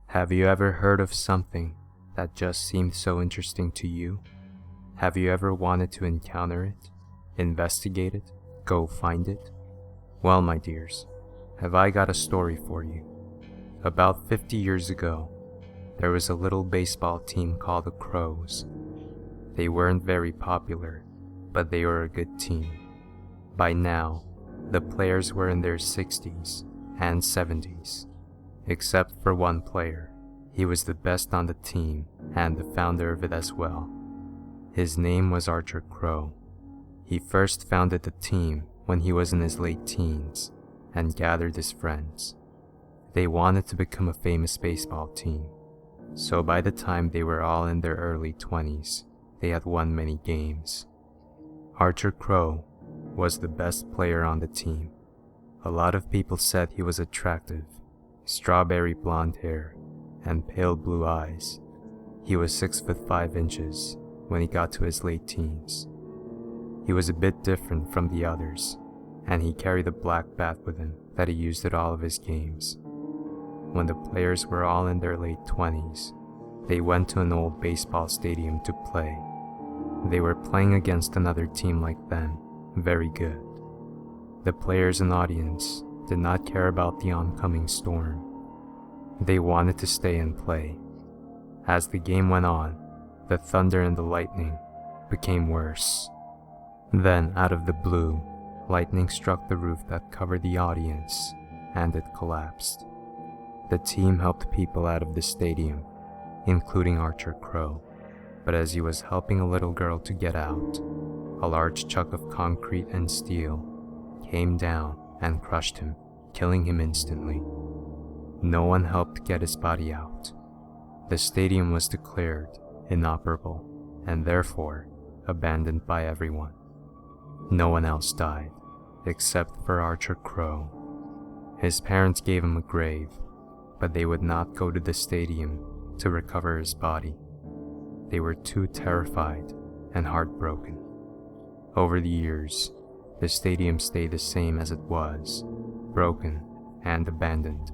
Have you ever heard of something that just seemed so interesting to you? Have you ever wanted to encounter it, investigate it, go find it? Well, my dears, have I got a story for you. About 50 years ago, there was a little baseball team called the Crows. They weren't very popular, but they were a good team. By now, the players were in their 60s and 70s, except for one player. He was the best on the team and the founder of it as well. His name was Archer Crow. He first founded the team when he was in his late teens and gathered his friends. They wanted to become a famous baseball team, so by the time they were all in their early 20s, they had won many games. Archer Crow was the best player on the team. A lot of people said he was attractive, strawberry blonde hair, and pale blue eyes. He was 6'5" when he got to his late teens. He was a bit different from the others, and he carried a black bat with him that he used at all of his games. When the players were all in their late 20s, they went to an old baseball stadium to play. They were playing against another team like them, very good. The players and audience did not care about the oncoming storm. They wanted to stay and play. As the game went on, the thunder and the lightning became worse. Then, out of the blue, lightning struck the roof that covered the audience, and it collapsed. The team helped people out of the stadium, including Archer Crow, but as he was helping a little girl to get out, a large chunk of concrete and steel came down and crushed him, killing him instantly. No one helped get his body out. The stadium was declared inoperable and therefore abandoned by everyone. No one else died, except for Archer Crow. His parents gave him a grave, but they would not go to the stadium to recover his body. They were too terrified and heartbroken. Over the years, the stadium stayed the same as it was, broken and abandoned.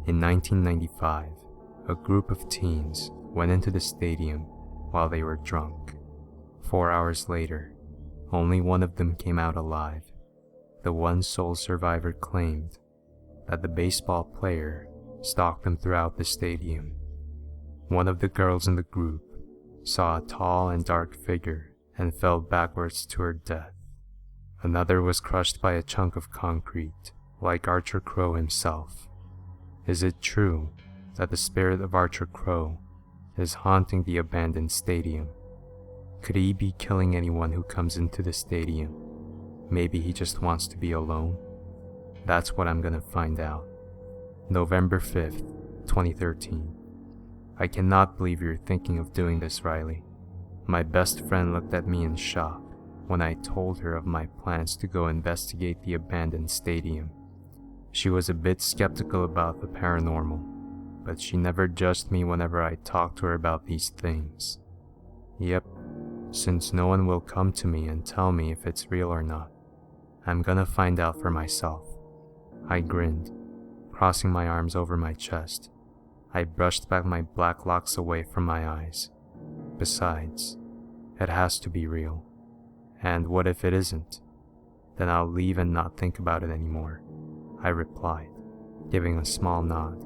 In 1995, a group of teens went into the stadium while they were drunk. 4 hours later, only one of them came out alive. The one sole survivor claimed that the baseball player stalked them throughout the stadium. One of the girls in the group saw a tall and dark figure and fell backwards to her death. Another was crushed by a chunk of concrete, like Archer Crow himself. Is it true that the spirit of Archer Crow is haunting the abandoned stadium? Could he be killing anyone who comes into the stadium? Maybe he just wants to be alone? That's what I'm gonna find out. November 5th, 2013. I cannot believe you're thinking of doing this, Riley. My best friend looked at me in shock when I told her of my plans to go investigate the abandoned stadium. She was a bit skeptical about the paranormal, but she never judged me whenever I talked to her about these things. Yep, since no one will come to me and tell me if it's real or not, I'm gonna find out for myself. I grinned, crossing my arms over my chest. I brushed back my black locks away from my eyes. Besides, it has to be real. And what if it isn't? Then I'll leave and not think about it anymore, I replied, giving a small nod.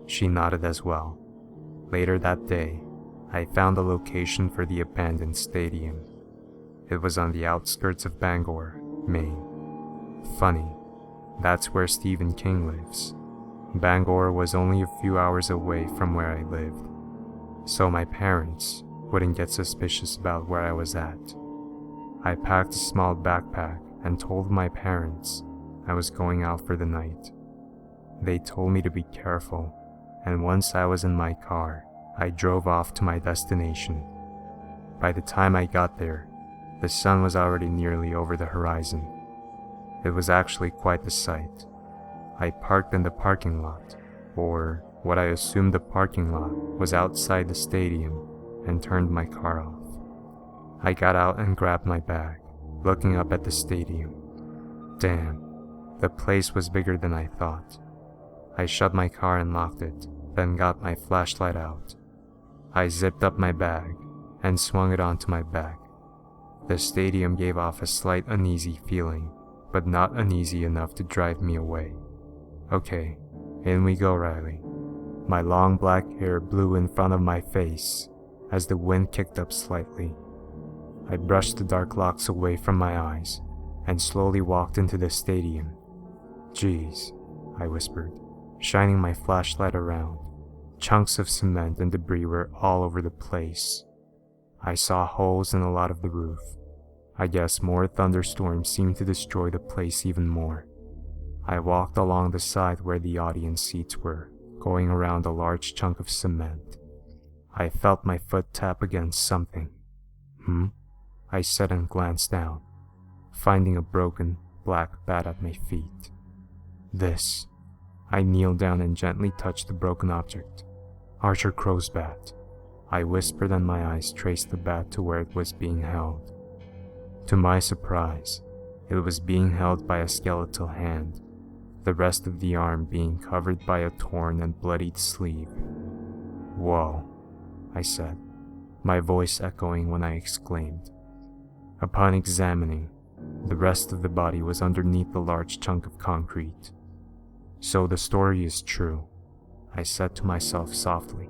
She nodded as well. Later that day, I found a location for the abandoned stadium. It was on the outskirts of Bangor, Maine. Funny, that's where Stephen King lives. Bangor was only a few hours away from where I lived, so my parents wouldn't get suspicious about where I was at. I packed a small backpack and told my parents I was going out for the night. They told me to be careful, and once I was in my car, I drove off to my destination. By the time I got there, the sun was already nearly over the horizon. It was actually quite the sight. I parked in the parking lot, or what I assumed the parking lot was outside the stadium, and turned my car off. I got out and grabbed my bag, looking up at the stadium. Damn, the place was bigger than I thought. I shut my car and locked it, then got my flashlight out. I zipped up my bag and swung it onto my back. The stadium gave off a slight uneasy feeling, but not uneasy enough to drive me away. Okay, in we go, Riley. My long black hair blew in front of my face as the wind kicked up slightly. I brushed the dark locks away from my eyes and slowly walked into the stadium. Geez, I whispered, shining my flashlight around. Chunks of cement and debris were all over the place. I saw holes in a lot of the roof. I guess more thunderstorms seemed to destroy the place even more. I walked along the side where the audience seats were, going around a large chunk of cement. I felt my foot tap against something. I said and glanced down, finding a broken, black bat at my feet. This. I kneeled down and gently touched the broken object. Archer Crow's bat. I whispered and my eyes traced the bat to where it was being held. To my surprise, it was being held by a skeletal hand, the rest of the arm being covered by a torn and bloodied sleeve. Whoa, I said, my voice echoing when I exclaimed. Upon examining, the rest of the body was underneath the large chunk of concrete. So the story is true, I said to myself softly.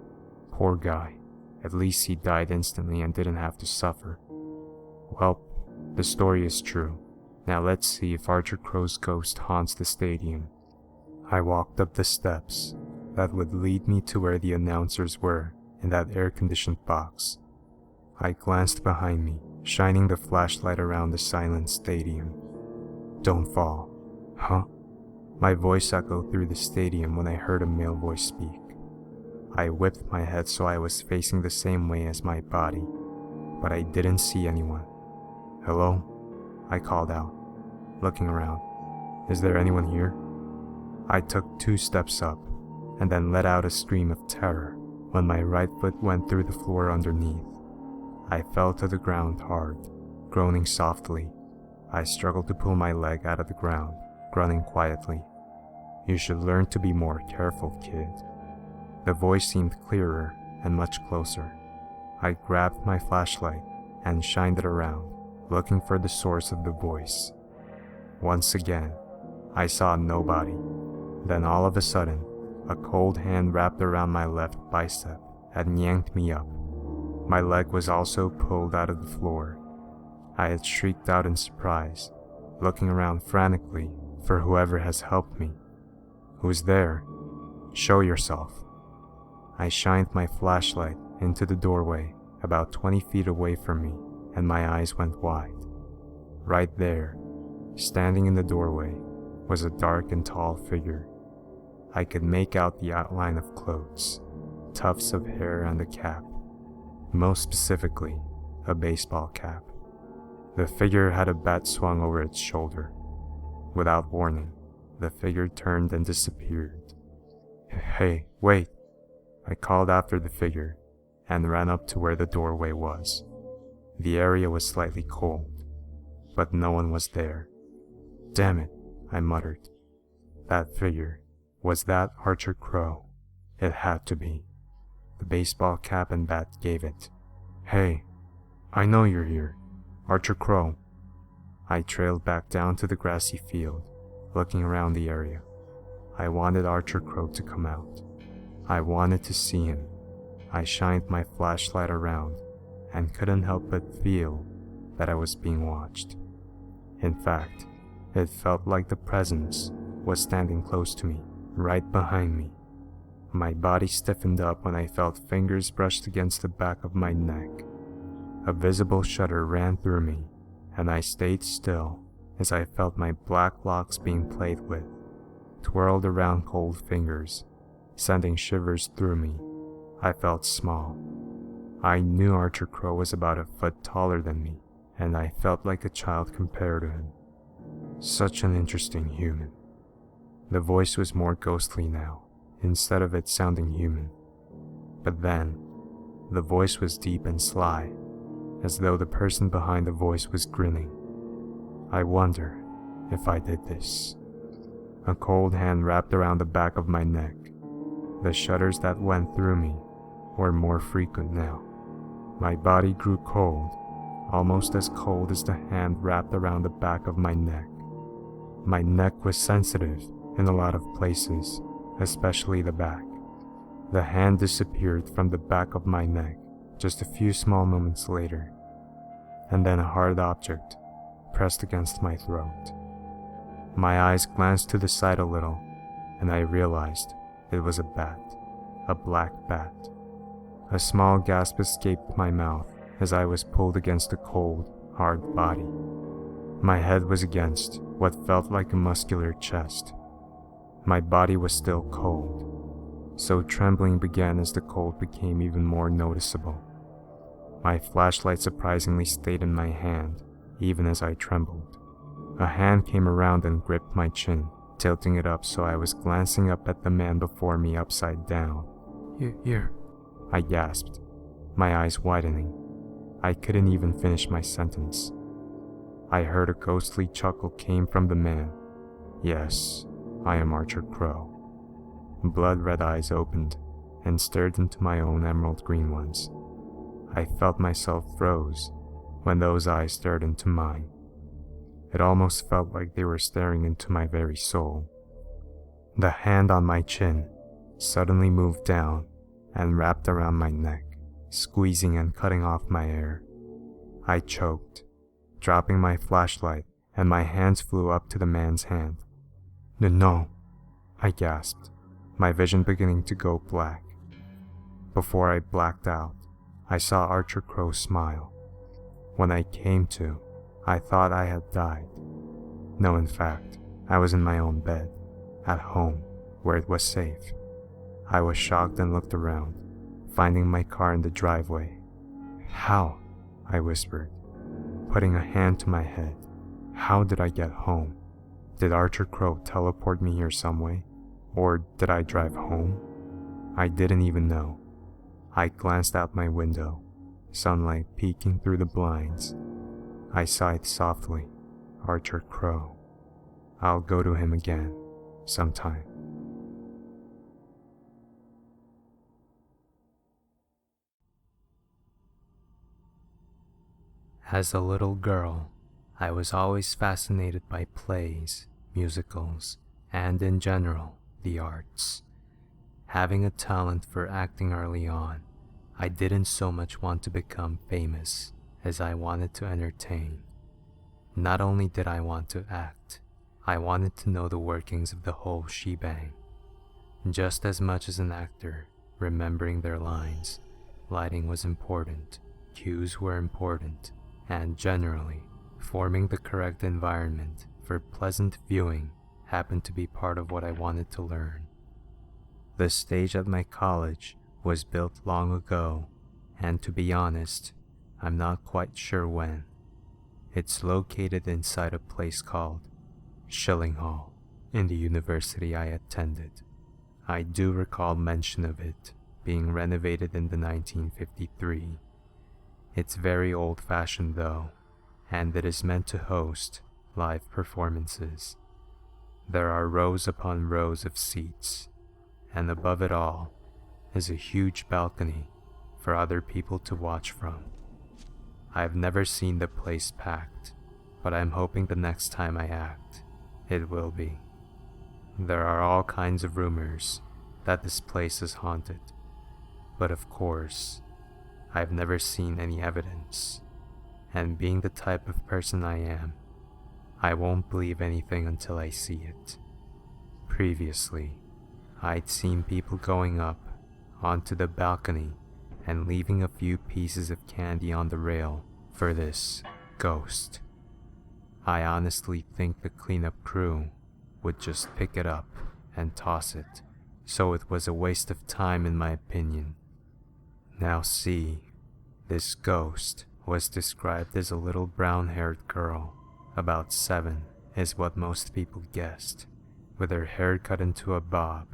Poor guy, at least he died instantly and didn't have to suffer. Well, the story is true. Now let's see if Archer Crow's ghost haunts the stadium. I walked up the steps that would lead me to where the announcers were in that air-conditioned box. I glanced behind me, shining the flashlight around the silent stadium. Don't fall. Huh? My voice echoed through the stadium when I heard a male voice speak. I whipped my head so I was facing the same way as my body, but I didn't see anyone. Hello? I called out, looking around. Is there anyone here? I took 2 steps up, and then let out a scream of terror when my right foot went through the floor underneath. I fell to the ground hard, groaning softly. I struggled to pull my leg out of the ground, grunting quietly. You should learn to be more careful, kid. The voice seemed clearer and much closer. I grabbed my flashlight and shined it around, looking for the source of the voice. Once again, I saw nobody. Then all of a sudden, a cold hand wrapped around my left bicep and yanked me up. My leg was also pulled out of the floor. I had shrieked out in surprise, looking around frantically for whoever has helped me. Who's there? Show yourself. I shined my flashlight into the doorway about 20 feet away from me, and my eyes went wide. Right there, standing in the doorway, was a dark and tall figure. I could make out the outline of clothes, tufts of hair and a cap. Most specifically, a baseball cap. The figure had a bat swung over its shoulder. Without warning, the figure turned and disappeared. Hey, wait! I called after the figure and ran up to where the doorway was. The area was slightly cold, but no one was there. Damn it, I muttered. That figure, was that Archer Crow? It had to be. The baseball cap and bat gave it. Hey, I know you're here. Archer Crow. I trailed back down to the grassy field, looking around the area. I wanted Archer Crow to come out. I wanted to see him. I shined my flashlight around and couldn't help but feel that I was being watched. In fact, it felt like the presence was standing close to me, right behind me. My body stiffened up when I felt fingers brushed against the back of my neck. A visible shudder ran through me, and I stayed still as I felt my black locks being played with, twirled around cold fingers, sending shivers through me. I felt small. I knew Archer Crow was about a foot taller than me, and I felt like a child compared to him. Such an interesting human. The voice was more ghostly now, instead of it sounding human. But then, the voice was deep and sly, as though the person behind the voice was grinning. I wonder if I did this. A cold hand wrapped around the back of my neck. The shudders that went through me were more frequent now. My body grew cold, almost as cold as the hand wrapped around the back of my neck. My neck was sensitive in a lot of places, especially the back. The hand disappeared from the back of my neck just a few small moments later, and then a hard object pressed against my throat. My eyes glanced to the side a little, and I realized it was a bat, a black bat. A small gasp escaped my mouth as I was pulled against the cold, hard body. My head was against what felt like a muscular chest. My body was still cold, so trembling began as the cold became even more noticeable. My flashlight surprisingly stayed in my hand, even as I trembled. A hand came around and gripped my chin, tilting it up so I was glancing up at the man before me upside down. Here, I gasped, my eyes widening. I couldn't even finish my sentence. I heard a ghostly chuckle came from the man. Yes, I am Archer Crow. Blood-red eyes opened and stared into my own emerald green ones. I felt myself froze when those eyes stared into mine. It almost felt like they were staring into my very soul. The hand on my chin suddenly moved down and wrapped around my neck, squeezing and cutting off my air. I choked, dropping my flashlight, and my hands flew up to the man's hand. No, I gasped, my vision beginning to go black. Before I blacked out, I saw Archer Crow smile. When I came to, I thought I had died. No, in fact, I was in my own bed, at home, where it was safe. I was shocked and looked around, finding my car in the driveway. How? I whispered, putting a hand to my head. How did I get home? Did Archer Crow teleport me here some way? Or did I drive home? I didn't even know. I glanced out my window, sunlight peeking through the blinds. I sighed softly. Archer Crow. I'll go to him again, sometime. As a little girl, I was always fascinated by plays, musicals, and in general, the arts. Having a talent for acting early on, I didn't so much want to become famous as I wanted to entertain. Not only did I want to act, I wanted to know the workings of the whole shebang. Just as much as an actor, remembering their lines, lighting was important, cues were important, and generally, forming the correct environment for pleasant viewing happened to be part of what I wanted to learn. The stage at my college was built long ago, and to be honest, I'm not quite sure when. It's located inside a place called Schilling Hall in the university I attended. I do recall mention of it being renovated in the 1953. It's very old-fashioned though, and it is meant to host live performances. There are rows upon rows of seats, and above it all is a huge balcony for other people to watch from. I've never seen the place packed, but I'm hoping the next time I act, it will be. There are all kinds of rumors that this place is haunted, but of course, I've never seen any evidence, and being the type of person I am, I won't believe anything until I see it. Previously, I'd seen people going up onto the balcony and leaving a few pieces of candy on the rail for this ghost. I honestly think the cleanup crew would just pick it up and toss it, so it was a waste of time in my opinion. Now see, this ghost was described as a little brown-haired girl, about 7 is what most people guessed, with her hair cut into a bob.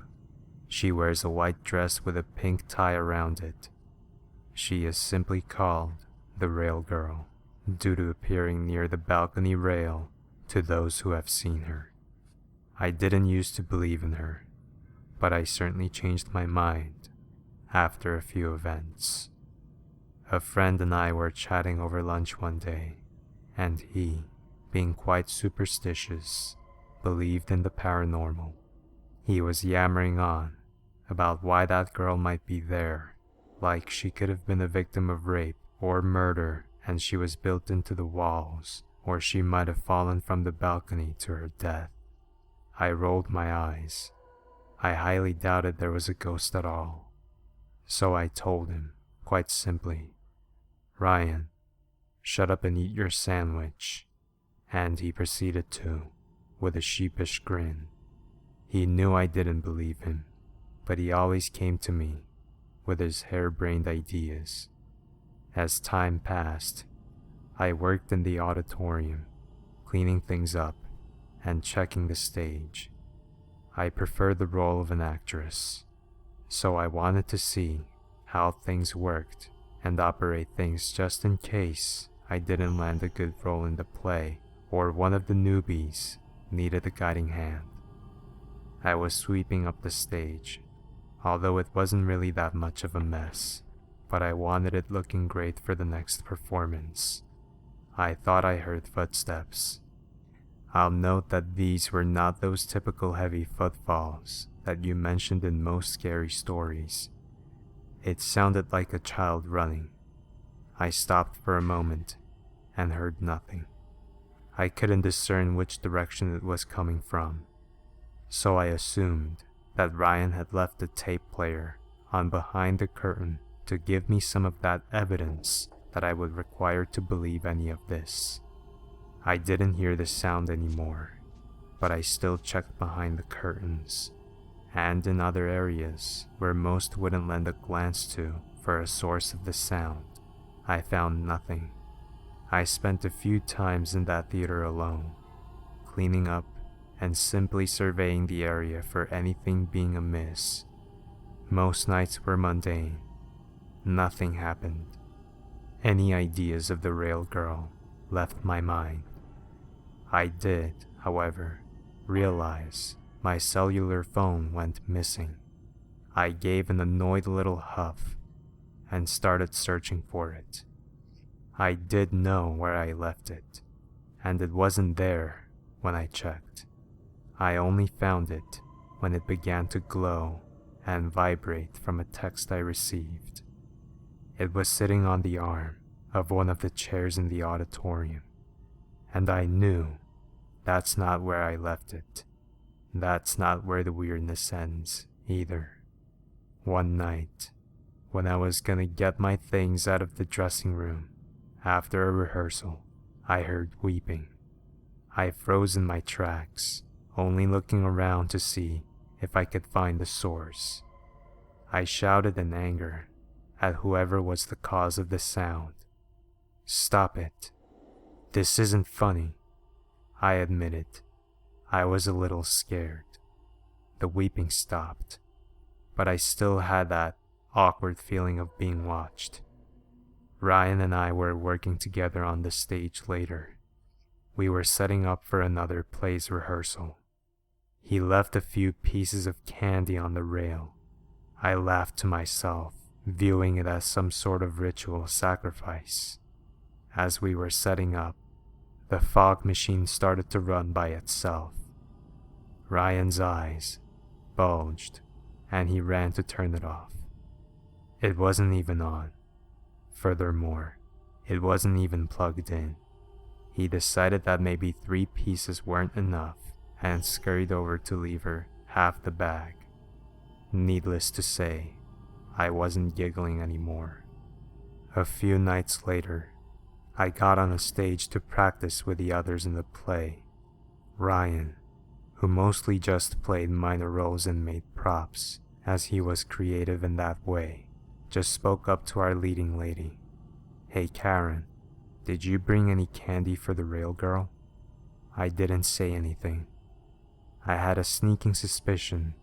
She wears a white dress with a pink tie around it. She is simply called the Rail Girl, due to appearing near the balcony rail to those who have seen her. I didn't used to believe in her, but I certainly changed my mind after a few events. A friend and I were chatting over lunch one day, and he, being quite superstitious, believed in the paranormal. He was yammering on about why that girl might be there, like she could have been a victim of rape or murder and she was built into the walls, or she might have fallen from the balcony to her death. I rolled my eyes. I highly doubted there was a ghost at all. So I told him, quite simply, "Ryan, shut up and eat your sandwich." And he proceeded to, with a sheepish grin. He knew I didn't believe him, but he always came to me with his harebrained ideas. As time passed, I worked in the auditorium, cleaning things up and checking the stage. I preferred the role of an actress, so I wanted to see how things worked and operate things just in case I didn't land a good role in the play or one of the newbies needed a guiding hand. I was sweeping up the stage, although it wasn't really that much of a mess, but I wanted it looking great for the next performance. I thought I heard footsteps. I'll note that these were not those typical heavy footfalls that you mentioned in most scary stories. It sounded like a child running. I stopped for a moment and heard nothing. I couldn't discern which direction it was coming from, so I assumed that Ryan had left the tape player on behind the curtain to give me some of that evidence that I would require to believe any of this. I didn't hear the sound anymore, but I still checked behind the curtains and in other areas where most wouldn't lend a glance to for a source of the sound. I found nothing. I spent a few times in that theater alone, cleaning up and simply surveying the area for anything being amiss. Most nights were mundane. Nothing happened. Any ideas of the rail girl left my mind. I did, however, realize my cellular phone went missing. I gave an annoyed little huff and started searching for it. I did know where I left it, and it wasn't there when I checked. I only found it when it began to glow and vibrate from a text I received. It was sitting on the arm of one of the chairs in the auditorium, and I knew that's not where I left it. That's not where the weirdness ends, either. One night, when I was gonna get my things out of the dressing room after a rehearsal, I heard weeping. I froze in my tracks, only looking around to see if I could find the source. I shouted in anger at whoever was the cause of the sound. "Stop it. This isn't funny." I admitted. I was a little scared. The weeping stopped, but I still had that awkward feeling of being watched. Ryan and I were working together on the stage later. We were setting up for another play's rehearsal. He left a few pieces of candy on the rail. I laughed to myself, viewing it as some sort of ritual sacrifice. As we were setting up, the fog machine started to run by itself. Ryan's eyes bulged, and he ran to turn it off. It wasn't even on. Furthermore, it wasn't even plugged in. He decided that maybe 3 pieces weren't enough and scurried over to leave her half the bag. Needless to say, I wasn't giggling anymore. A few nights later, I got on a stage to practice with the others in the play. Ryan, who mostly just played minor roles and made props, as he was creative in that way, just spoke up to our leading lady. "Hey Karen, did you bring any candy for the rail girl?" I didn't say anything. I had a sneaking suspicion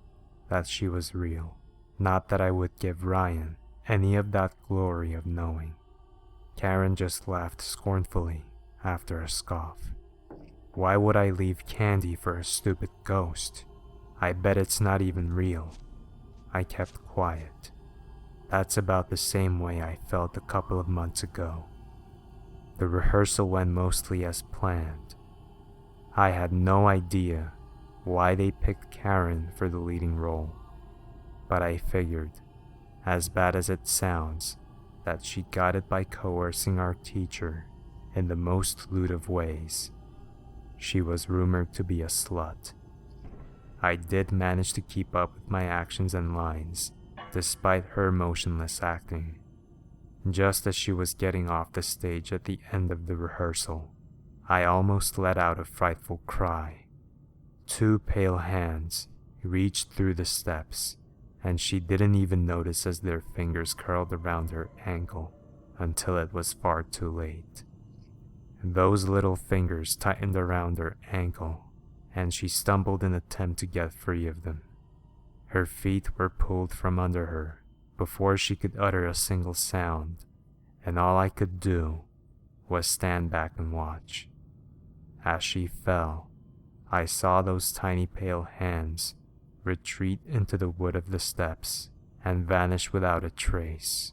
that she was real, not that I would give Ryan any of that glory of knowing. Karen just laughed scornfully after a scoff. "Why would I leave candy for a stupid ghost? I bet it's not even real." I kept quiet. That's about the same way I felt a couple of months ago. The rehearsal went mostly as planned. I had no idea why they picked Karen for the leading role, but I figured, as bad as it sounds, that she got it by coercing our teacher in the most lewd of ways. She was rumored to be a slut. I did manage to keep up with my actions and lines, despite her motionless acting. Just as she was getting off the stage at the end of the rehearsal, I almost let out a frightful cry. 2 pale hands reached through the steps, and she didn't even notice as their fingers curled around her ankle until it was far too late. Those little fingers tightened around her ankle, and she stumbled in an attempt to get free of them. Her feet were pulled from under her before she could utter a single sound, and all I could do was stand back and watch. As she fell, I saw those tiny pale hands retreat into the wood of the steps and vanish without a trace.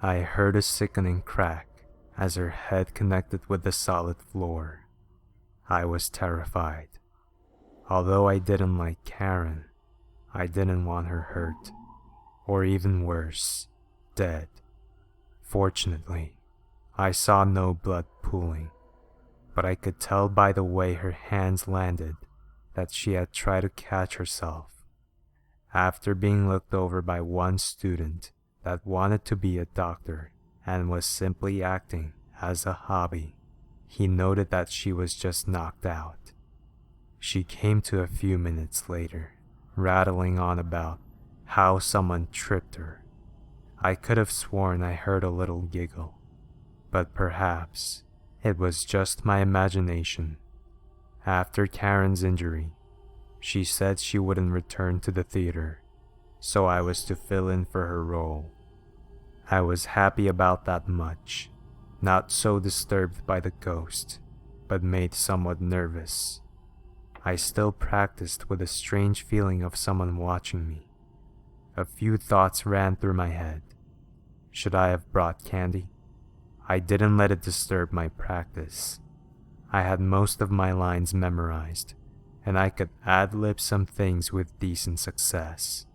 I heard a sickening crack as her head connected with the solid floor. I was terrified. Although I didn't like Karen, I didn't want her hurt, or even worse, dead. Fortunately, I saw no blood pooling, but I could tell by the way her hands landed that she had tried to catch herself. After being looked over by one student that wanted to be a doctor and was simply acting as a hobby, he noted that she was just knocked out. She came to a few minutes later, rattling on about how someone tripped her. I could have sworn I heard a little giggle, but perhaps it was just my imagination. After Karen's injury, she said she wouldn't return to the theater, so I was to fill in for her role. I was happy about that much, not so disturbed by the ghost, but made somewhat nervous. I still practiced with a strange feeling of someone watching me. A few thoughts ran through my head. Should I have brought candy? I didn't let it disturb my practice. I had most of my lines memorized, and I could ad-lib some things with decent success.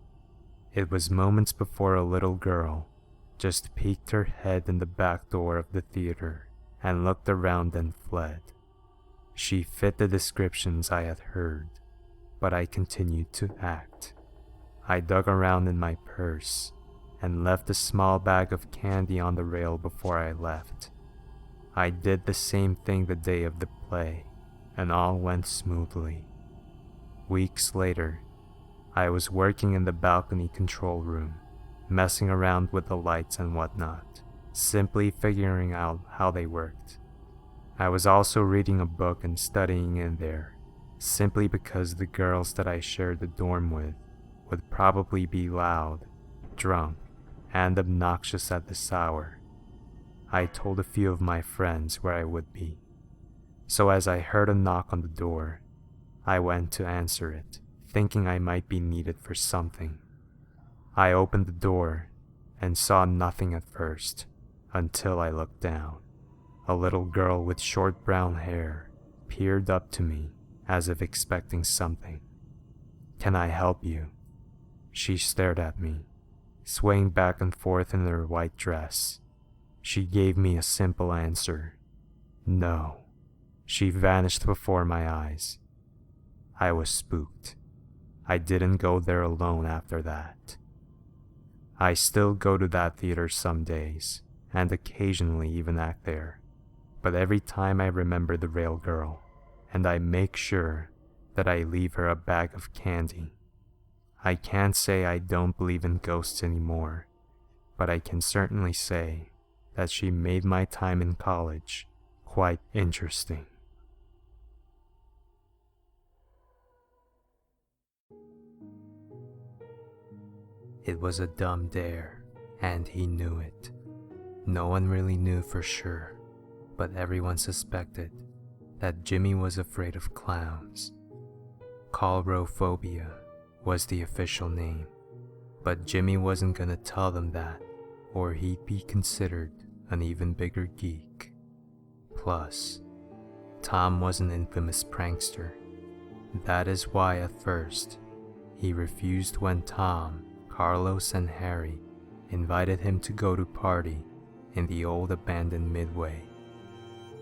It was moments before a little girl just peeked her head in the back door of the theater and looked around and fled. She fit the descriptions I had heard, but I continued to act. I dug around in my purse and left a small bag of candy on the rail before I left. I did the same thing the day of the play, and all went smoothly. Weeks later, I was working in the balcony control room, messing around with the lights and whatnot, simply figuring out how they worked. I was also reading a book and studying in there, simply because the girls that I shared the dorm with would probably be loud, drunk, and obnoxious at this hour. I told a few of my friends where I would be, so as I heard a knock on the door, I went to answer it, thinking I might be needed for something. I opened the door and saw nothing at first, until I looked down. A little girl with short brown hair peered up to me as if expecting something. "Can I help you?" She stared at me, swaying back and forth in her white dress. She gave me a simple answer. No. She vanished before my eyes. I was spooked. I didn't go there alone after that. I still go to that theater some days, and occasionally even act there. But every time I remember the rail girl, and I make sure that I leave her a bag of candy. I can't say I don't believe in ghosts anymore, but I can certainly say that she made my time in college quite interesting. It was a dumb dare, and he knew it. No one really knew for sure, but everyone suspected that Jimmy was afraid of clowns. Coulrophobia was the official name, But Jimmy wasn't gonna tell them that, or he'd be considered an even bigger geek. Plus, Tom was an infamous prankster. That is why at first, he refused when Tom, Carlos, and Harry invited him to go to party in the old abandoned Midway.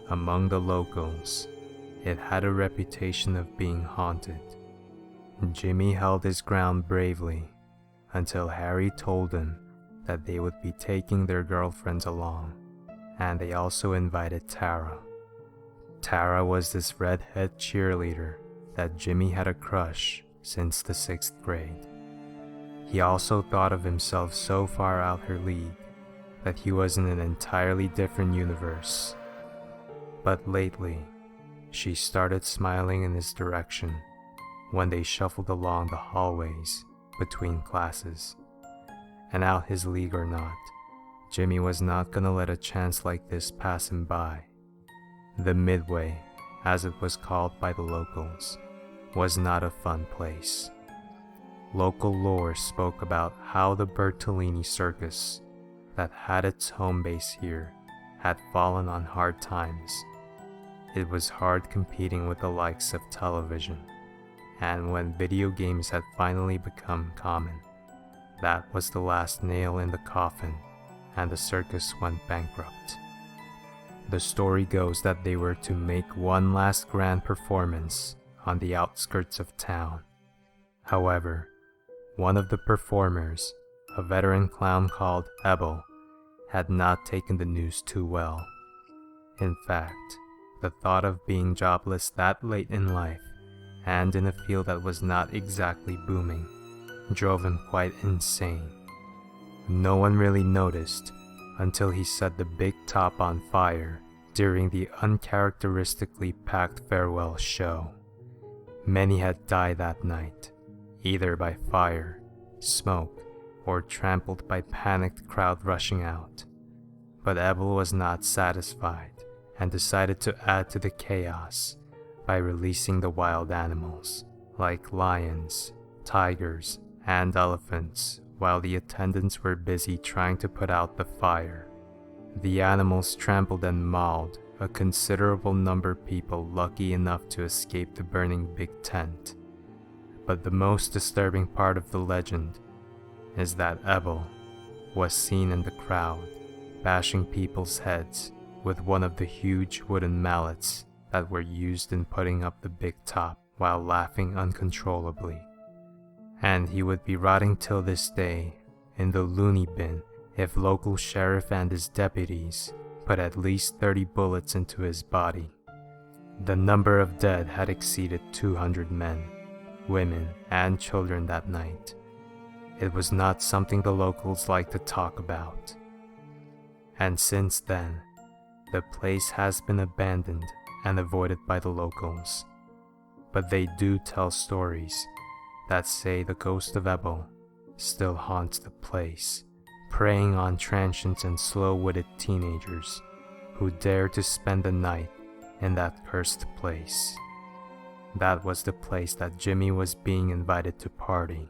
Among the locals, it had a reputation of being haunted. Jimmy held his ground bravely until Harry told him that they would be taking their girlfriends along, and they also invited Tara. Tara was this redhead cheerleader that Jimmy had a crush since the 6th grade. He also thought of himself so far out her league that he was in an entirely different universe. But lately, she started smiling in his direction when they shuffled along the hallways between classes. And out his league or not, Jimmy was not gonna let a chance like this pass him by. The Midway, as it was called by the locals, was not a fun place. Local lore spoke about how the Bertolini circus that had its home base here had fallen on hard times. It was hard competing with the likes of television, and when video games had finally become common, that was the last nail in the coffin, and the circus went bankrupt. The story goes that they were to make one last grand performance on the outskirts of town. However, one of the performers, a veteran clown called Ebel, had not taken the news too well. In fact, the thought of being jobless that late in life, and in a field that was not exactly booming, drove him quite insane. No one really noticed until he set the big top on fire during the uncharacteristically packed farewell show. Many had died that night, either by fire, smoke, or trampled by panicked crowd rushing out. But Ebel was not satisfied and decided to add to the chaos by releasing the wild animals, like lions, tigers, and elephants, while the attendants were busy trying to put out the fire. The animals trampled and mauled a considerable number of people lucky enough to escape the burning big tent. But the most disturbing part of the legend is that Ebel was seen in the crowd bashing people's heads with one of the huge wooden mallets that were used in putting up the big top while laughing uncontrollably. And he would be rotting till this day in the loony bin if local sheriff and his deputies put at least 30 bullets into his body. The number of dead had exceeded 200 men, women, and children that night. It was not something the locals liked to talk about. And since then, the place has been abandoned and avoided by the locals. But they do tell stories that say the ghost of Ebel still haunts the place, preying on transients and slow-witted teenagers who dare to spend the night in that cursed place. That was the place that Jimmy was being invited to party.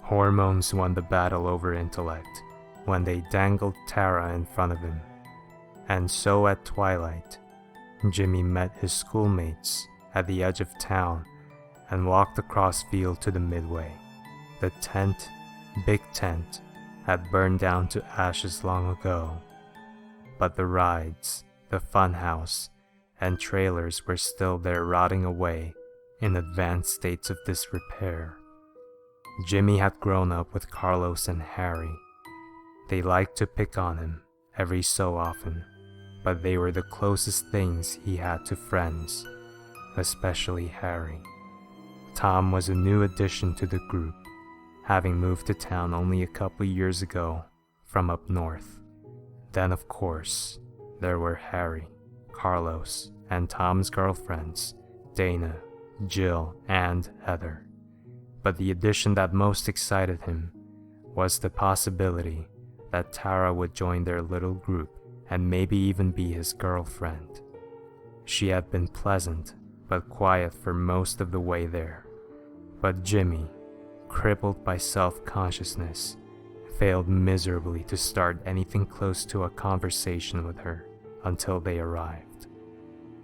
Hormones won the battle over intellect when they dangled Tara in front of him. And so at twilight, Jimmy met his schoolmates at the edge of town and walked across field to the Midway. The tent, big tent, had burned down to ashes long ago, but the rides, the funhouse, and trailers were still there rotting away in advanced states of disrepair. Jimmy had grown up with Carlos and Harry. They liked to pick on him every so often, but they were the closest things he had to friends, especially Harry. Tom was a new addition to the group, having moved to town only a couple years ago from up north. Then, of course, there were Harry, Carlos, and Tom's girlfriends, Dana, Jill, and Heather. But the addition that most excited him was the possibility that Tara would join their little group and maybe even be his girlfriend. She had been pleasant but quiet for most of the way there. But Jimmy, crippled by self-consciousness, failed miserably to start anything close to a conversation with her until they arrived.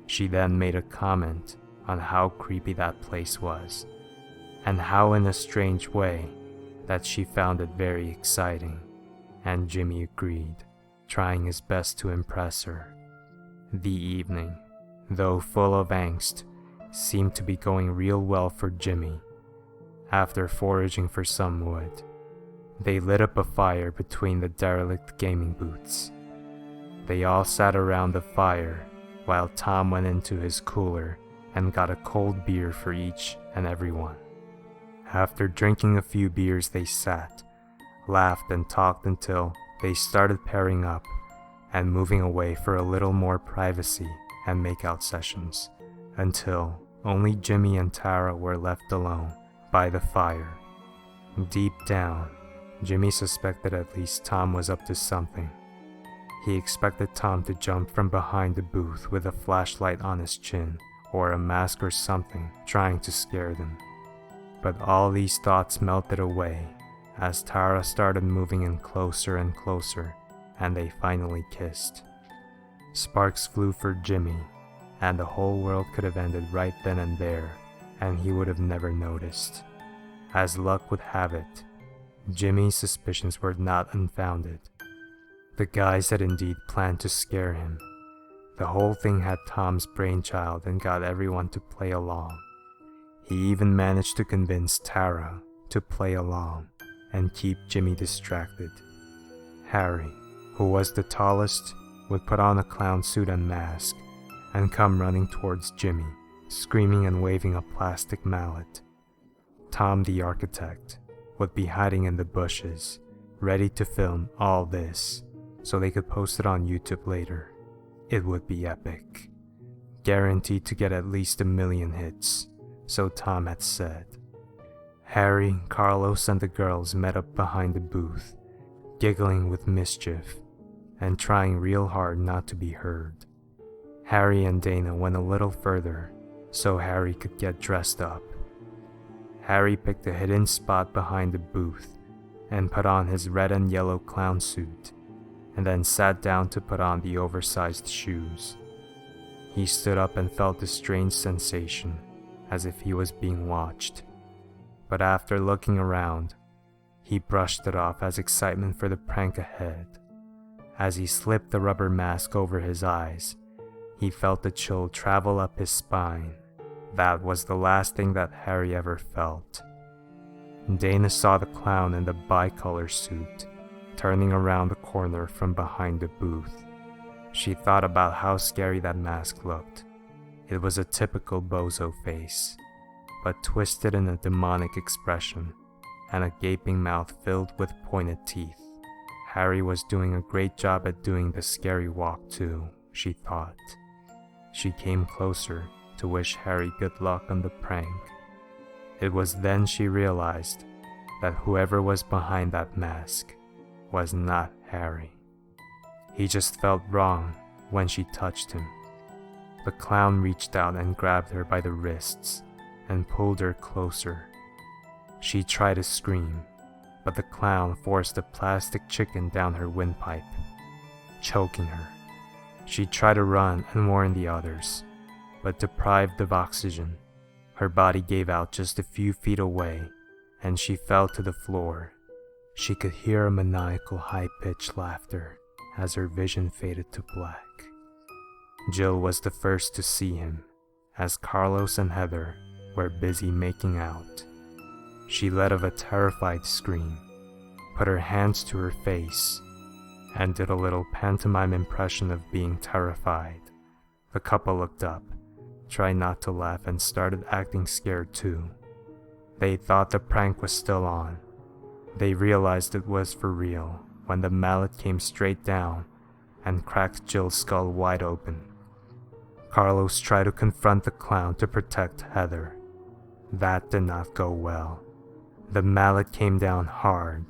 She then made a comment on how creepy that place was, and how in a strange way that she found it very exciting, and Jimmy agreed, trying his best to impress her. The evening, though full of angst, seemed to be going real well for Jimmy. After foraging for some wood, they lit up a fire between the derelict gaming booths. They all sat around the fire while Tom went into his cooler and got a cold beer for each and every one. After drinking a few beers, they sat, laughed and talked until they started pairing up and moving away for a little more privacy and makeout sessions, until only Jimmy and Tara were left alone by the fire. Deep down, Jimmy suspected at least Tom was up to something. He expected Tom to jump from behind the booth with a flashlight on his chin or a mask or something, trying to scare them. But all these thoughts melted away as Tara started moving in closer and closer, and they finally kissed. Sparks flew for Jimmy, and the whole world could have ended right then and there, and he would have never noticed. As luck would have it, Jimmy's suspicions were not unfounded. The guys had indeed planned to scare him. The whole thing had Tom's brainchild and got everyone to play along. He even managed to convince Tara to play along and keep Jimmy distracted. Harry, who was the tallest, would put on a clown suit and mask and come running towards Jimmy, screaming and waving a plastic mallet. Tom, the architect, would be hiding in the bushes, ready to film all this so they could post it on YouTube later. It would be epic. Guaranteed to get at least 1 million hits, so Tom had said. Harry, Carlos, and the girls met up behind the booth, giggling with mischief and trying real hard not to be heard. Harry and Dana went a little further so Harry could get dressed up. Harry picked a hidden spot behind the booth and put on his red and yellow clown suit, and then sat down to put on the oversized shoes. He stood up and felt a strange sensation, as if he was being watched. But after looking around, he brushed it off as excitement for the prank ahead. As he slipped the rubber mask over his eyes, he felt a chill travel up his spine. That was the last thing that Harry ever felt. Dana saw the clown in the bicolor suit, turning around the corner from behind the booth. She thought about how scary that mask looked. It was a typical bozo face, but twisted in a demonic expression, and a gaping mouth filled with pointed teeth. Harry was doing a great job at doing the scary walk too, she thought. She came closer to wish Harry good luck on the prank. It was then she realized that whoever was behind that mask was not Harry. He just felt wrong when she touched him. The clown reached out and grabbed her by the wrists and pulled her closer. She tried to scream, but the clown forced a plastic chicken down her windpipe, choking her. She tried to run and warn the others, but deprived of oxygen, her body gave out just a few feet away, and she fell to the floor. She could hear a maniacal high-pitched laughter as her vision faded to black. Jill was the first to see him, as Carlos and Heather were busy making out. She let out a terrified scream, put her hands to her face, and did a little pantomime impression of being terrified. The couple looked up, tried not to laugh, and started acting scared too. They thought the prank was still on. They realized it was for real when the mallet came straight down and cracked Jill's skull wide open. Carlos tried to confront the clown to protect Heather. That did not go well. The mallet came down hard,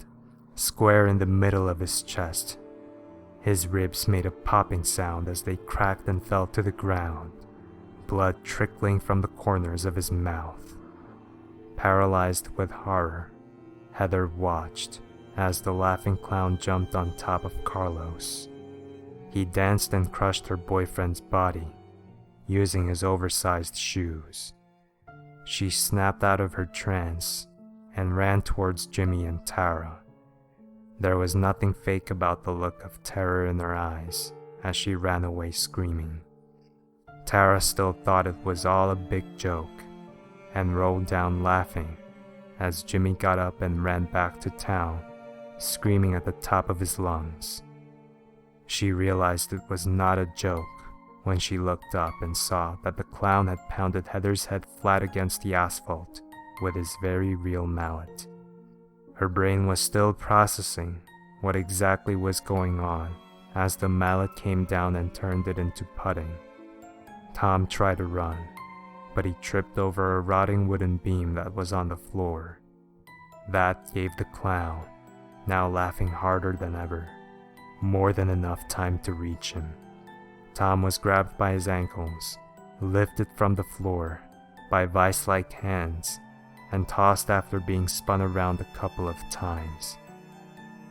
square in the middle of his chest. His ribs made a popping sound as they cracked and fell to the ground, blood trickling from the corners of his mouth. Paralyzed with horror, Heather watched as the laughing clown jumped on top of Carlos. He danced and crushed her boyfriend's body, using his oversized shoes. She snapped out of her trance and ran towards Jimmy and Tara. There was nothing fake about the look of terror in her eyes as she ran away screaming. Tara still thought it was all a big joke and rolled down laughing as Jimmy got up and ran back to town, screaming at the top of his lungs. She realized it was not a joke when she looked up and saw that the clown had pounded Heather's head flat against the asphalt with his very real mallet. Her brain was still processing what exactly was going on as the mallet came down and turned it into pudding. Tom tried to run, but he tripped over a rotting wooden beam that was on the floor. That gave the clown, now laughing harder than ever, more than enough time to reach him. Tom was grabbed by his ankles, lifted from the floor by vice-like hands, and tossed after being spun around a couple of times.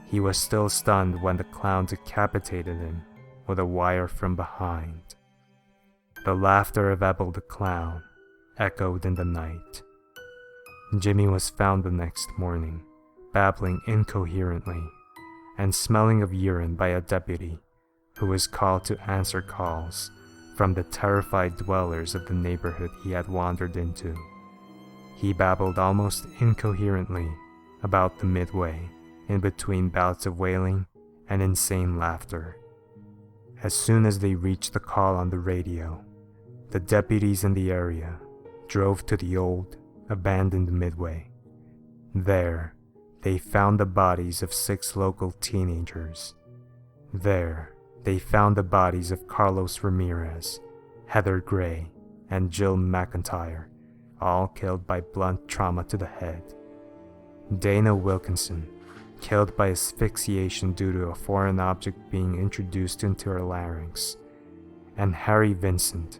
He was still stunned when the clown decapitated him with a wire from behind. The laughter of Ebel the clown echoed in the night. Jimmy was found the next morning, babbling incoherently and smelling of urine by a deputy who was called to answer calls from the terrified dwellers of the neighborhood he had wandered into. He babbled almost incoherently about the Midway in between bouts of wailing and insane laughter. As soon as they reached the call on the radio, the deputies in the area drove to the old, abandoned Midway. There, they found the bodies of 6 local teenagers. There, they found the bodies of Carlos Ramirez, Heather Gray, and Jill McIntyre, all killed by blunt trauma to the head. Dana Wilkinson, killed by asphyxiation due to a foreign object being introduced into her larynx. And Harry Vincent,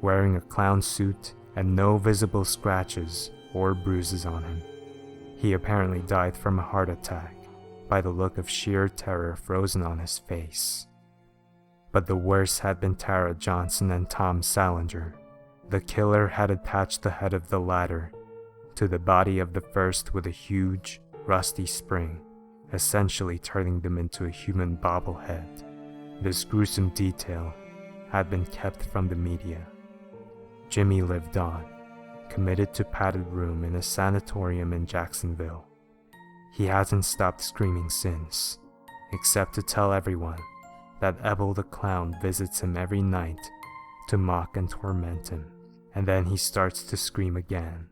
wearing a clown suit and no visible scratches or bruises on him. He apparently died from a heart attack, by the look of sheer terror frozen on his face. But the worst had been Tara Johnson and Tom Salinger. The killer had attached the head of the latter to the body of the first with a huge, rusty spring, essentially turning them into a human bobblehead. This gruesome detail had been kept from the media. Jimmy lived on, committed to padded room in a sanatorium in Jacksonville. He hasn't stopped screaming since, except to tell everyone that Ebel the clown visits him every night to mock and torment him, and then he starts to scream again.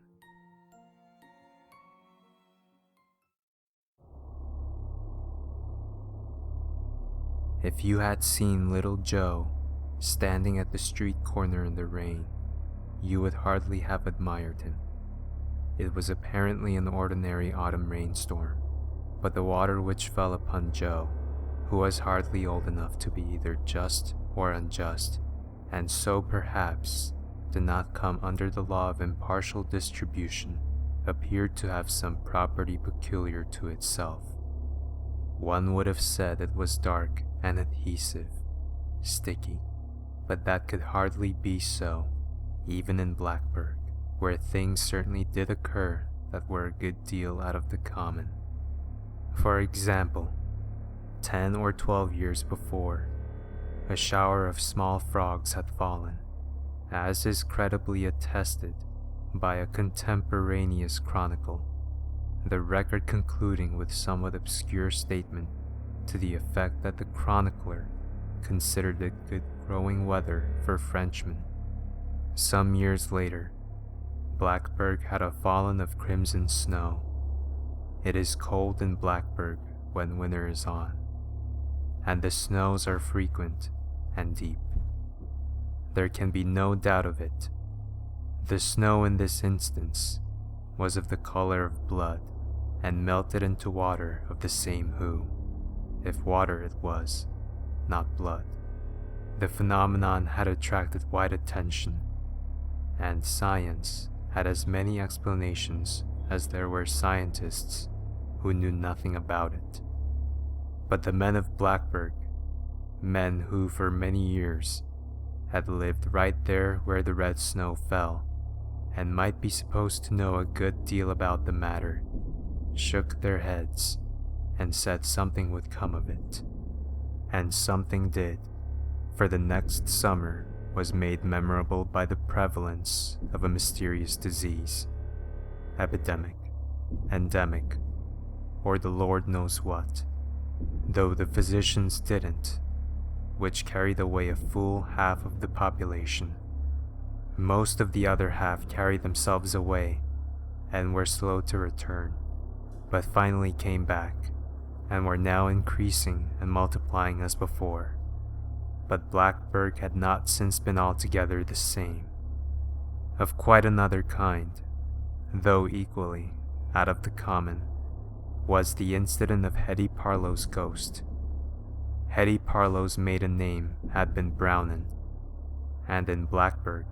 If you had seen little Joe standing at the street corner in the rain, you would hardly have admired him. It was apparently an ordinary autumn rainstorm, but the water which fell upon Joe, who was hardly old enough to be either just or unjust, and so perhaps did not come under the law of impartial distribution, appeared to have some property peculiar to itself. One would have said it was dark and adhesive, sticky, but that could hardly be so, even in Blackburg, where things certainly did occur that were a good deal out of the common. For example, 10 or 12 years before, a shower of small frogs had fallen, as is credibly attested by a contemporaneous chronicle, the record concluding with somewhat obscure statement to the effect that the chronicler considered it good growing weather for Frenchmen. Some years later, Blackburg had a fallen of crimson snow. It is cold in Blackburg when winter is on, and the snows are frequent and deep. There can be no doubt of it. The snow in this instance was of the color of blood and melted into water of the same hue, if water it was, not blood. The phenomenon had attracted wide attention, and science had as many explanations as there were scientists who knew nothing about it. But the men of Blackburg, men who for many years had lived right there where the red snow fell, and might be supposed to know a good deal about the matter, shook their heads and said something would come of it. And something did, for the next summer was made memorable by the prevalence of a mysterious disease, epidemic, endemic, or the Lord knows what, though the physicians didn't, which carried away a full half of the population. Most of the other half carried themselves away and were slow to return, but finally came back and were now increasing and multiplying as before. But Blackburg had not since been altogether the same. Of quite another kind, though equally out of the common, was the incident of Hetty Parlow's ghost. Hetty Parlow's maiden name had been Brownin, and in Blackburg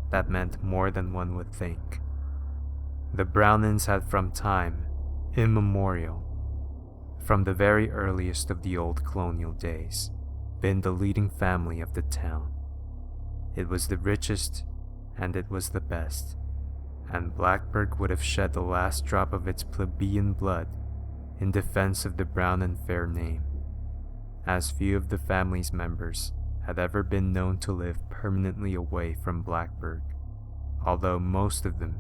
that meant more than one would think. The Brownins had from time immemorial, from the very earliest of the old colonial days, been the leading family of the town. It was the richest and it was the best, and Blackburg would have shed the last drop of its plebeian blood in defense of the Brownin fair name, as few of the family's members had ever been known to live permanently away from Blackburg, although most of them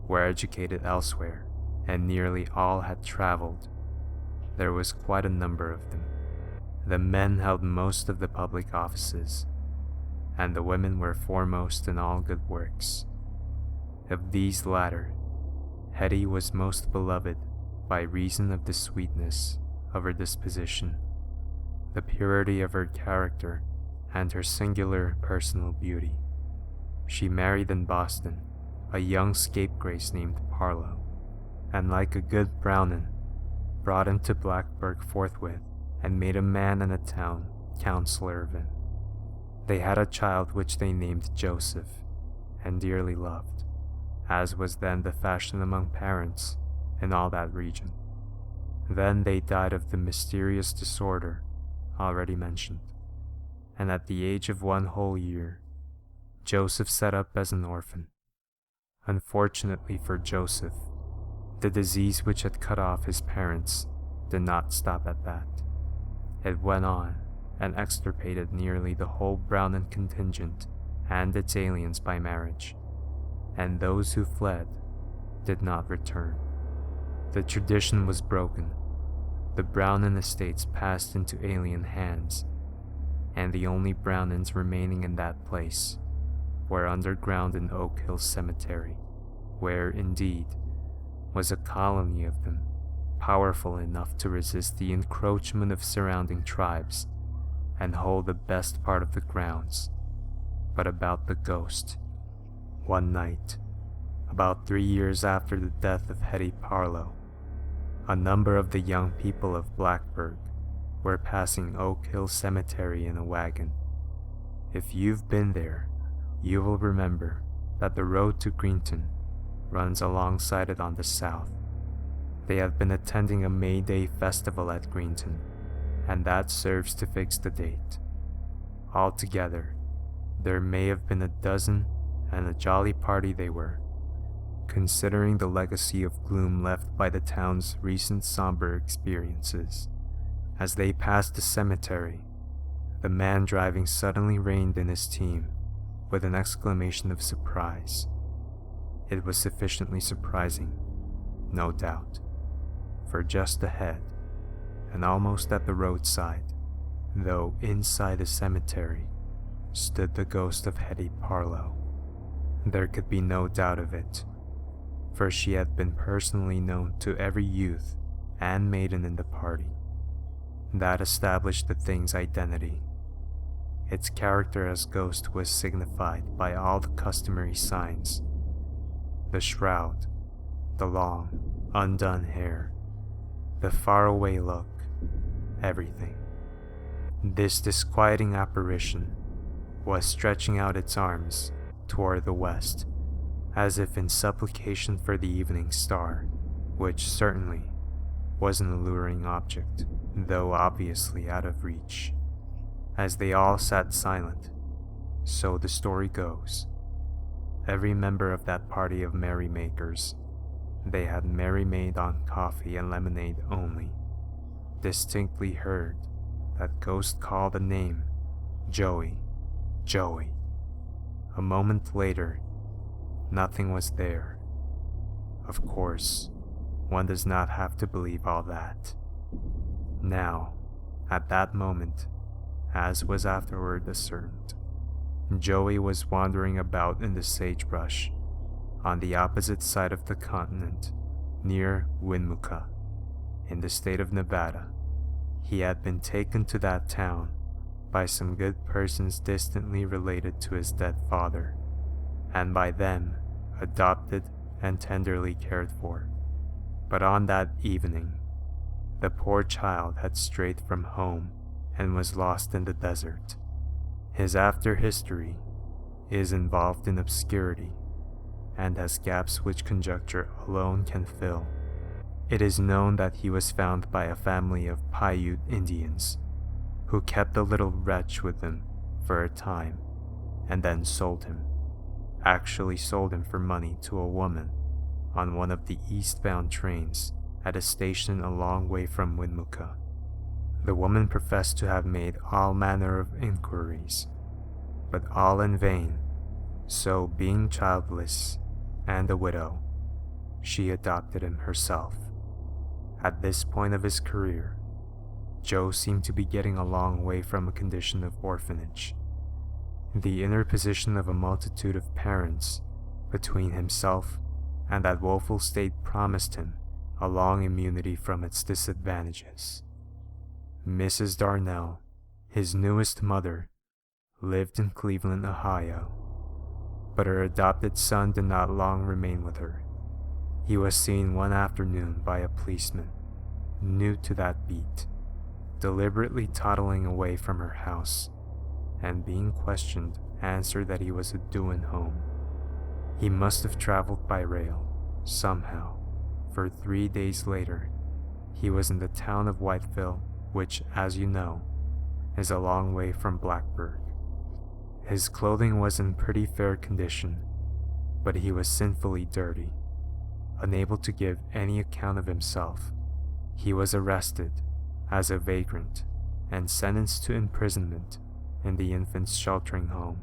were educated elsewhere and nearly all had traveled. There was quite a number of them. The men held most of the public offices, and the women were foremost in all good works. Of these latter, Hetty was most beloved by reason of the sweetness of her disposition, the purity of her character, and her singular personal beauty. She married in Boston a young scapegrace named Parlow, and like a good Brownin, brought him to Blackburg forthwith and made a man and a town councillor of him. They had a child which they named Joseph, and dearly loved, as was then the fashion among parents in all that region. Then they died of the mysterious disorder already mentioned, and at the age of 1 whole year, Joseph set up as an orphan. Unfortunately for Joseph, the disease which had cut off his parents did not stop at that. It went on and extirpated nearly the whole Brownin contingent and its aliens by marriage, and those who fled did not return. The tradition was broken. The Brownin estates passed into alien hands, and the only Brownins remaining in that place were underground in Oak Hill Cemetery, where, indeed, was a colony of them, powerful enough to resist the encroachment of surrounding tribes and hold the best part of the grounds. But about the ghost, one night, about 3 years after the death of Hetty Parlow, a number of the young people of Blackburg were passing Oak Hill Cemetery in a wagon. If you've been there, you will remember that the road to Greenton runs alongside it on the south. They have been attending a May Day festival at Greenton, and that serves to fix the date. Altogether, there may have been a dozen, and a jolly party they were, considering the legacy of gloom left by the town's recent somber experiences. As they passed the cemetery, the man driving suddenly reined in his team with an exclamation of surprise. It was sufficiently surprising, no doubt, for just ahead, and almost at the roadside, though inside the cemetery, stood the ghost of Hetty Parlow. There could be no doubt of it, for she had been personally known to every youth and maiden in the party. That established the thing's identity. Its character as ghost was signified by all the customary signs: the shroud, the long, undone hair, the faraway look, everything. This disquieting apparition was stretching out its arms toward the west, as if in supplication for the evening star, which certainly was an alluring object, though obviously out of reach. As they all sat silent, so the story goes, every member of that party of merrymakers, they had merry-made on coffee and lemonade only, distinctly heard that ghost call the name Joey, Joey. A moment later, nothing was there. Of course, one does not have to believe all that. Now, at that moment, as was afterward ascertained, Joey was wandering about in the sagebrush on the opposite side of the continent, near Winmucca, in the state of Nevada. He had been taken to that town by some good persons distantly related to his dead father, and by them adopted and tenderly cared for. But on that evening, the poor child had strayed from home and was lost in the desert. His after history is involved in obscurity and has gaps which conjecture alone can fill. It is known that he was found by a family of Paiute Indians who kept the little wretch with them for a time and then sold him. Actually sold him for money to a woman on one of the eastbound trains at a station a long way from Winmucca. The woman professed to have made all manner of inquiries, but all in vain, so being childless and a widow, she adopted him herself. At this point of his career, Joe seemed to be getting a long way from a condition of orphanage. The interposition of a multitude of parents between himself and that woeful state promised him a long immunity from its disadvantages. Mrs. Darnell, his newest mother, lived in Cleveland, Ohio, but her adopted son did not long remain with her. He was seen one afternoon by a policeman, new to that beat, deliberately toddling away from her house, and being questioned, answered that he was a doin' home. He must have traveled by rail, somehow, for 3 days later, he was in the town of Whiteville, which, as you know, is a long way from Blacksburg. His clothing was in pretty fair condition, but he was sinfully dirty. Unable to give any account of himself, he was arrested as a vagrant and sentenced to imprisonment in the infants' sheltering home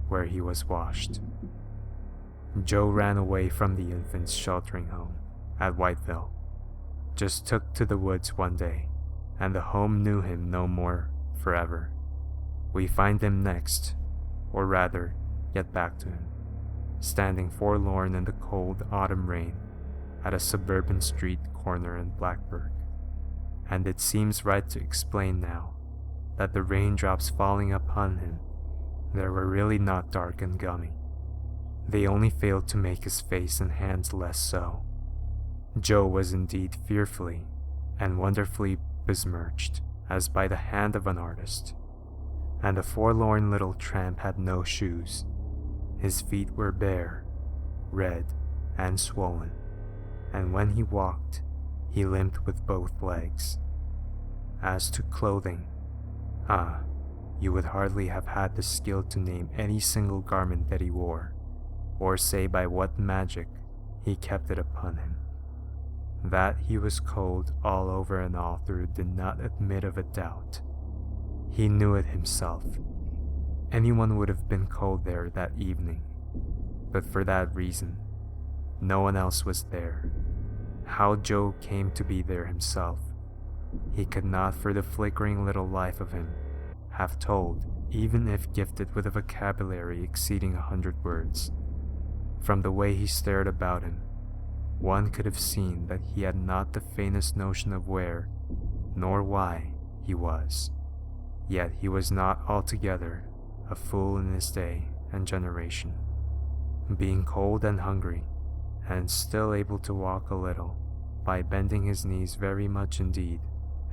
where he was washed. Joe ran away from the infants' sheltering home at Whiteville, just took to the woods one day, and the home knew him no more forever. We find him next, or rather, get back to him, standing forlorn in the cold autumn rain at a suburban street corner in Blacksburg. And it seems right to explain now that the raindrops falling upon him there were really not dark and gummy. They only failed to make his face and hands less so. Joe was indeed fearfully and wonderfully besmirched as by the hand of an artist, and the forlorn little tramp had no shoes. His feet were bare, red, and swollen, and when he walked, he limped with both legs. As to clothing, you would hardly have had the skill to name any single garment that he wore, or say by what magic he kept it upon him. That he was cold all over and all through did not admit of a doubt. He knew it himself. Anyone would have been cold there that evening, but for that reason, no one else was there. How Joe came to be there himself, he could not for the flickering little life of him have told, even if gifted with a vocabulary exceeding 100 words. From the way he stared about him, one could have seen that he had not the faintest notion of where, nor why, he was. Yet he was not altogether a fool in his day and generation. Being cold and hungry, and still able to walk a little, by bending his knees very much indeed,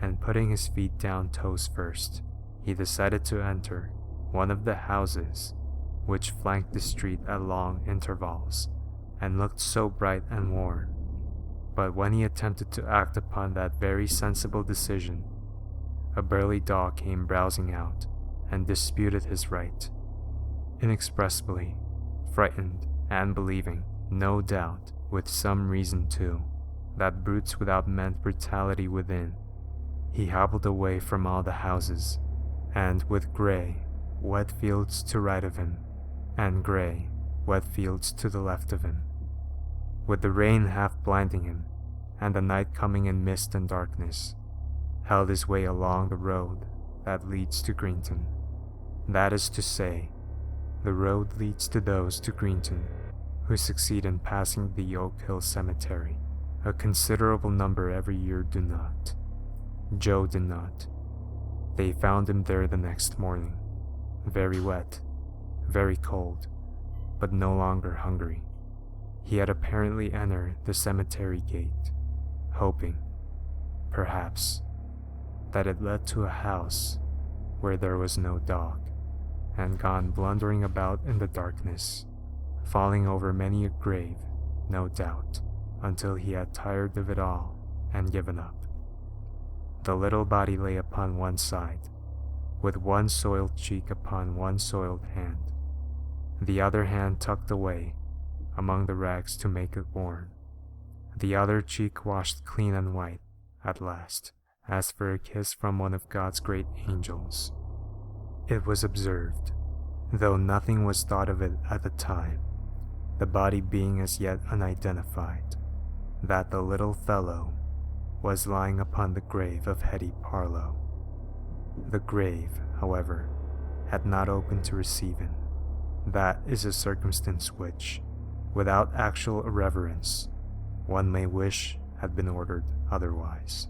and putting his feet down toes first, he decided to enter one of the houses which flanked the street at long intervals, and looked so bright and warm. But when he attempted to act upon that very sensible decision, a burly dog came browsing out and disputed his right. Inexpressibly frightened and believing, no doubt with some reason too, that brutes without meant brutality within, he hobbled away from all the houses, and with grey, wet fields to right of him, and grey, wet fields to the left of him, with the rain half blinding him, and the night coming in mist and darkness, held his way along the road that leads to Greenton. That is to say, the road leads to those to Greenton who succeed in passing the Oak Hill Cemetery. A considerable number every year do not. Joe did not. They found him there the next morning, very wet, very cold, but no longer hungry. He had apparently entered the cemetery gate, hoping, perhaps, that it led to a house where there was no dog, and gone blundering about in the darkness, falling over many a grave, no doubt, until he had tired of it all and given up. The little body lay upon one side, with one soiled cheek upon one soiled hand, the other hand tucked away among the rags to make it warm, the other cheek washed clean and white at last, as for a kiss from one of God's great angels. It was observed, though nothing was thought of it at the time, the body being as yet unidentified, that the little fellow was lying upon the grave of Hetty Parlow. The grave, however, had not opened to receive him. That is a circumstance which, without actual irreverence, one may wish had been ordered otherwise.